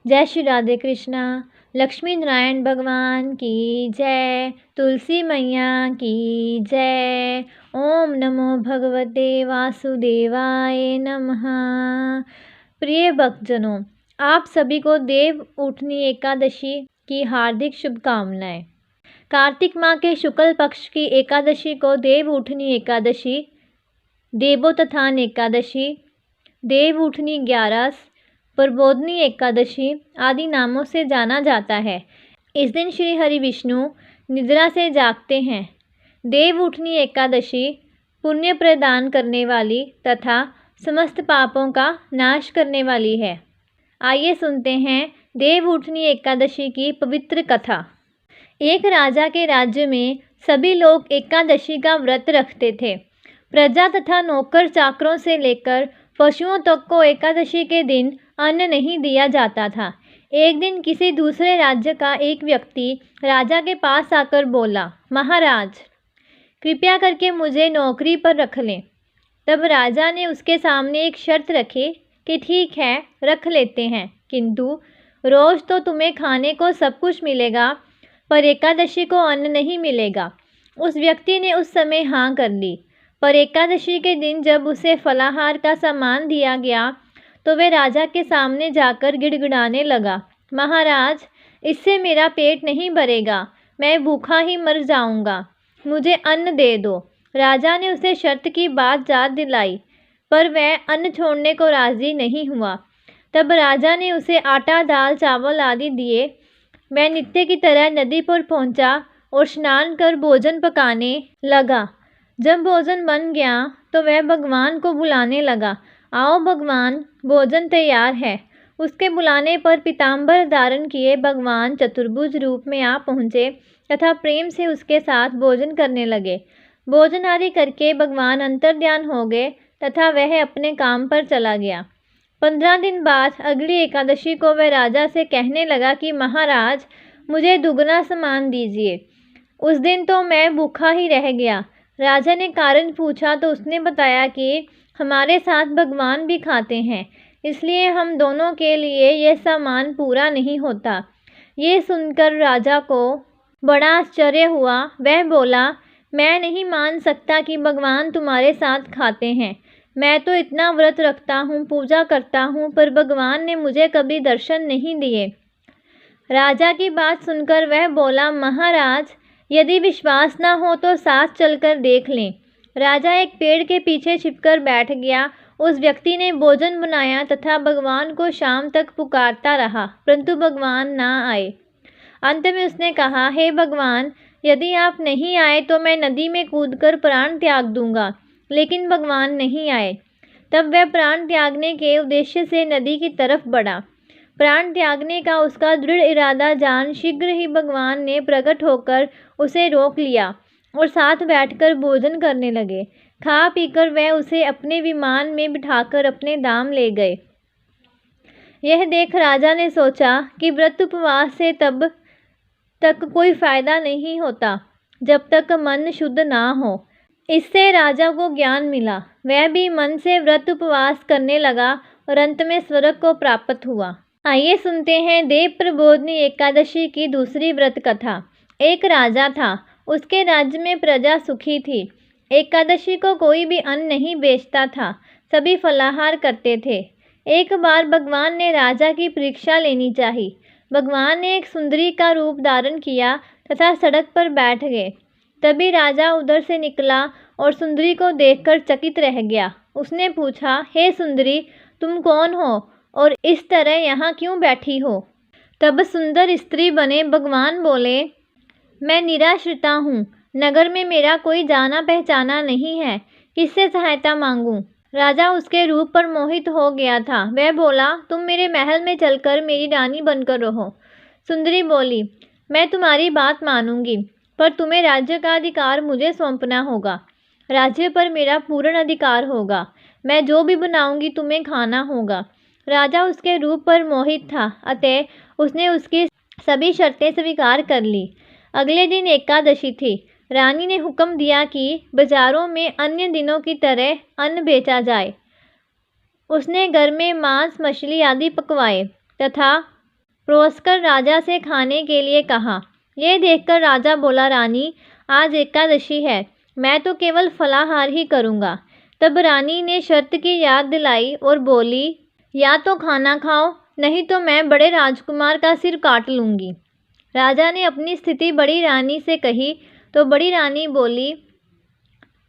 जय श्री राधे कृष्णा। लक्ष्मी नारायण भगवान की जय। तुलसी मैया की जय। ओम नमो भगवते वासुदेवाय नमः। प्रिय भक्तजनों, आप सभी को देव उठनी एकादशी की हार्दिक शुभकामनाएं। कार्तिक माह के शुक्ल पक्ष की एकादशी को देव उठनी एकादशी, देवोत्थान एकादशी, देव उठनी 11, प्रबोधनी एकादशी आदि नामों से जाना जाता है। इस दिन श्री हरि विष्णु निद्रा से जागते हैं। देव उठनी एकादशी पुण्य प्रदान करने वाली तथा समस्त पापों का नाश करने वाली है। आइए सुनते हैं देव उठनी एकादशी की पवित्र कथा। एक राजा के राज्य में सभी लोग एकादशी का व्रत रखते थे। प्रजा तथा नौकर चाकरों से लेकर पशुओं तक को एकादशी के दिन अन्न नहीं दिया जाता था। एक दिन किसी दूसरे राज्य का एक व्यक्ति राजा के पास आकर बोला, महाराज, कृपया करके मुझे नौकरी पर रख लें। तब राजा ने उसके सामने एक शर्त रखी कि ठीक है, रख लेते हैं, किंतु रोज़ तो तुम्हें खाने को सब कुछ मिलेगा, पर एकादशी को अन्न नहीं मिलेगा। उस व्यक्ति ने उस समय हाँ कर ली, पर एकादशी के दिन जब उसे फलाहार का सामान दिया गया तो वह राजा के सामने जाकर गिड़गिड़ाने लगा, महाराज, इससे मेरा पेट नहीं भरेगा, मैं भूखा ही मर जाऊंगा, मुझे अन्न दे दो। राजा ने उसे शर्त की बात याद दिलाई, पर वह अन्न छोड़ने को राजी नहीं हुआ। तब राजा ने उसे आटा, दाल, चावल आदि दिए। वह नित्य की तरह नदी पर पहुंचा और स्नान कर भोजन पकाने लगा। जब भोजन बन गया तो वह भगवान को बुलाने लगा, आओ भगवान, भोजन तैयार है। उसके बुलाने पर पीताम्बर धारण किए भगवान चतुर्भुज रूप में आ पहुँचे तथा प्रेम से उसके साथ भोजन करने लगे। भोजन आदि करके भगवान अंतर्ध्यान हो गए तथा वह अपने काम पर चला गया। 15 दिन बाद अगली एकादशी को वह राजा से कहने लगा कि महाराज, मुझे दुगना सामान दीजिए। उस दिन तो मैं भूखा ही रह गया। राजा ने कारण पूछा तो उसने बताया कि हमारे साथ भगवान भी खाते हैं, इसलिए हम दोनों के लिए यह सामान पूरा नहीं होता। ये सुनकर राजा को बड़ा आश्चर्य हुआ। वह बोला, मैं नहीं मान सकता कि भगवान तुम्हारे साथ खाते हैं। मैं तो इतना व्रत रखता हूँ, पूजा करता हूँ, पर भगवान ने मुझे कभी दर्शन नहीं दिए। राजा की बात सुनकर वह बोला, महाराज, यदि विश्वास न हो तो साथ चलकर देख लें। राजा एक पेड़ के पीछे छिपकर बैठ गया। उस व्यक्ति ने भोजन बनाया तथा भगवान को शाम तक पुकारता रहा, परंतु भगवान ना आए। अंत में उसने कहा, हे भगवान, यदि आप नहीं आए तो मैं नदी में कूदकर प्राण त्याग दूंगा। लेकिन भगवान नहीं आए। तब वह प्राण त्यागने के उद्देश्य से नदी की तरफ बढ़ा। प्राण त्यागने का उसका दृढ़ इरादा जान शीघ्र ही भगवान ने प्रकट होकर उसे रोक लिया और साथ बैठकर भोजन करने लगे। खा पीकर वह उसे अपने विमान में बिठाकर अपने धाम ले गए। यह देख राजा ने सोचा कि व्रत उपवास से तब तक कोई फायदा नहीं होता जब तक मन शुद्ध ना हो। इससे राजा को ज्ञान मिला। वह भी मन से व्रत उपवास करने लगा और अंत में स्वर्ग को प्राप्त हुआ। आइए सुनते हैं देव प्रबोधनी एकादशी की दूसरी व्रत कथा। एक राजा था, उसके राज्य में प्रजा सुखी थी। एकादशी को कोई भी अन्न नहीं बेचता था, सभी फलाहार करते थे। एक बार भगवान ने राजा की परीक्षा लेनी चाहिए। भगवान ने एक सुंदरी का रूप धारण किया तथा सड़क पर बैठ गए। तभी राजा उधर से निकला और सुंदरी को देखकर चकित रह गया। उसने पूछा, हे सुंदरी, तुम कौन हो और इस तरह यहाँ क्यों बैठी हो? तब सुंदर स्त्री बने भगवान बोले, मैं निराश्रिता हूँ, नगर में मेरा कोई जाना पहचाना नहीं है, किससे सहायता मांगूं? राजा उसके रूप पर मोहित हो गया था। वह बोला, तुम मेरे महल में चलकर मेरी रानी बनकर रहो। सुंदरी बोली, मैं तुम्हारी बात मानूंगी, पर तुम्हें राज्य का अधिकार मुझे सौंपना होगा। राज्य पर मेरा पूर्ण अधिकार होगा। मैं जो भी बनाऊंगी तुम्हें खाना होगा। राजा उसके रूप पर मोहित था, अतः उसने उसकी सभी शर्तें स्वीकार कर ली। अगले दिन एकादशी थी। रानी ने हुक्म दिया कि बाजारों में अन्य दिनों की तरह अन्न बेचा जाए। उसने घर में मांस, मछली आदि पकवाए तथा परोसकर राजा से खाने के लिए कहा। यह देखकर राजा बोला, रानी आज एकादशी है, मैं तो केवल फलाहार ही करूँगा। तब रानी ने शर्त की याद दिलाई और बोली, या तो खाना खाओ, नहीं तो मैं बड़े राजकुमार का सिर काट लूँगी। राजा ने अपनी स्थिति बड़ी रानी से कही तो बड़ी रानी बोली,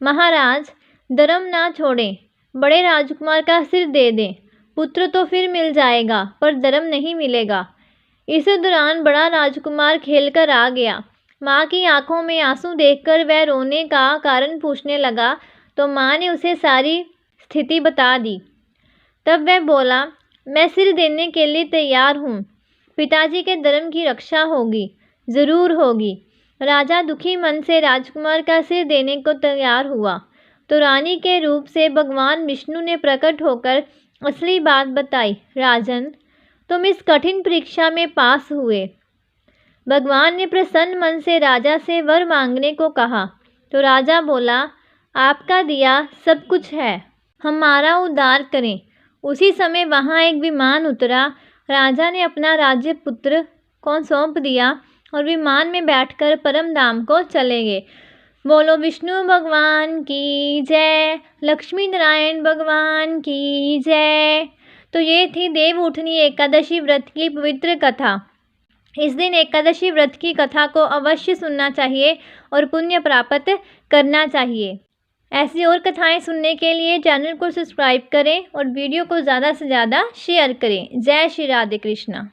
महाराज धर्म ना छोड़ें, बड़े राजकुमार का सिर दे दें, पुत्र तो फिर मिल जाएगा पर धर्म नहीं मिलेगा। इस दौरान बड़ा राजकुमार खेलकर आ गया। माँ की आंखों में आंसू देखकर वह रोने का कारण पूछने लगा तो माँ ने उसे सारी स्थिति बता दी। तब वह बोला, मैं सिर देने के लिए तैयार हूँ, पिताजी के धर्म की रक्षा होगी, ज़रूर होगी। राजा दुखी मन से राजकुमार का सिर देने को तैयार हुआ तो रानी के रूप से भगवान विष्णु ने प्रकट होकर असली बात बताई। राजन, तुम इस कठिन परीक्षा में पास हुए। भगवान ने प्रसन्न मन से राजा से वर मांगने को कहा तो राजा बोला, आपका दिया सब कुछ है, हमारा उद्धार करें। उसी समय वहाँ एक विमान उतरा। राजा ने अपना राज्य पुत्र को सौंप दिया और विमान में बैठकर परम धाम को चले गए। बोलो विष्णु भगवान की जय, लक्ष्मी नारायण भगवान की जय। तो ये थी देवउठनी एकादशी व्रत की पवित्र कथा। इस दिन एकादशी व्रत की कथा को अवश्य सुनना चाहिए और पुण्य प्राप्त करना चाहिए। ऐसी और कथाएं सुनने के लिए चैनल को सब्सक्राइब करें और वीडियो को ज़्यादा से ज़्यादा शेयर करें। जय श्री राधे कृष्णा।